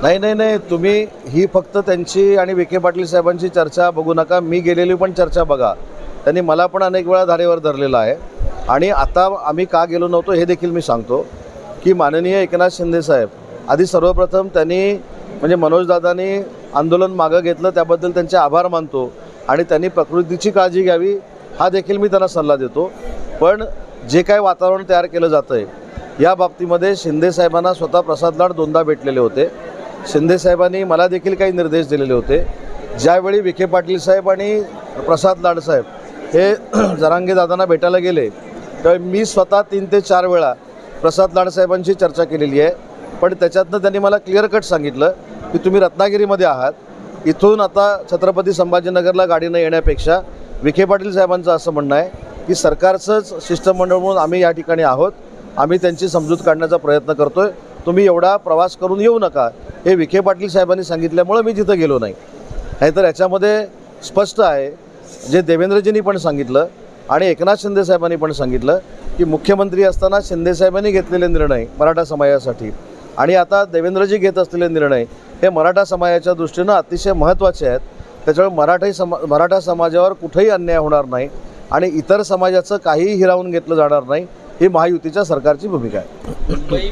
नाही, तुम्ही ही फक्त त्यांची आणि विखे पाटील साहेबांची चर्चा बघू नका, मी गेलेली पण चर्चा बघा. त्यांनी मला पण अनेक वेळा धारेवर धरलेलं आहे. आणि आता आम्ही का गेलो नव्हतो हे देखील मी सांगतो की माननीय एकनाथ शिंदे साहेब, आधी सर्वप्रथम त्यांनी म्हणजे मनोजदादांनी आंदोलन मागं घेतलं त्याबद्दल त्यांचे आभार मानतो आणि त्यांनी प्रकृतीची काळजी घ्यावी हा देखील मी त्यांना सल्ला देतो. पण जे काय वातावरण तयार केलं जातं आहे या बाबतीमध्ये शिंदे साहेबांना स्वतः प्रसाद लाड दोनदा भेटलेले होते. शिंदे साहेबांनी मला देखील काही निर्देश दिलेले होते. ज्यावेळी विखे पाटील साहेब आणि प्रसाद लाड साहेब हे जरांगे दादांना भेटायला गेले तर मी स्वतः 3 ते 4 वेळा प्रसाद लाड साहेबांची चर्चा केलेली आहे. पण त्याच्यातनं त्यांनी मला क्लिअर कट सांगितलं की तुम्ही रत्नागिरीमध्ये आहात, इथून आता छत्रपती संभाजीनगरला गाडीनं येण्यापेक्षा विखे पाटील साहेबांचं असं म्हणणं आहे की सरकारचंच शिष्टमंडळ म्हणून आम्ही या ठिकाणी आहोत, आम्ही त्यांची समजूत काढण्याचा प्रयत्न करतो आहे, तुम्ही एवढा प्रवास करून येऊ नका, हे विखे पाटील साहेबांनी सांगितल्यामुळं मी तिथं गेलो नाही. नाहीतर याच्यामध्ये स्पष्ट आहे, जे देवेंद्रजींनी पण सांगितलं आणि एकनाथ शिंदे साहेबांनी पण सांगितलं की मुख्यमंत्री असताना शिंदे साहेबांनी घेतलेले निर्णय मराठा समाजासाठी आणि आता देवेंद्रजी घेत असलेले निर्णय हे मराठा समाजाच्या दृष्टीनं अतिशय महत्त्वाचे आहेत. त्याच्यामुळे मराठा समाजावर कुठेही अन्याय होणार नाही आणि इतर समाजाचं काहीही हिरावून घेतलं जाणार नाही, ही महायुतीच्या सरकारची भूमिका आहे.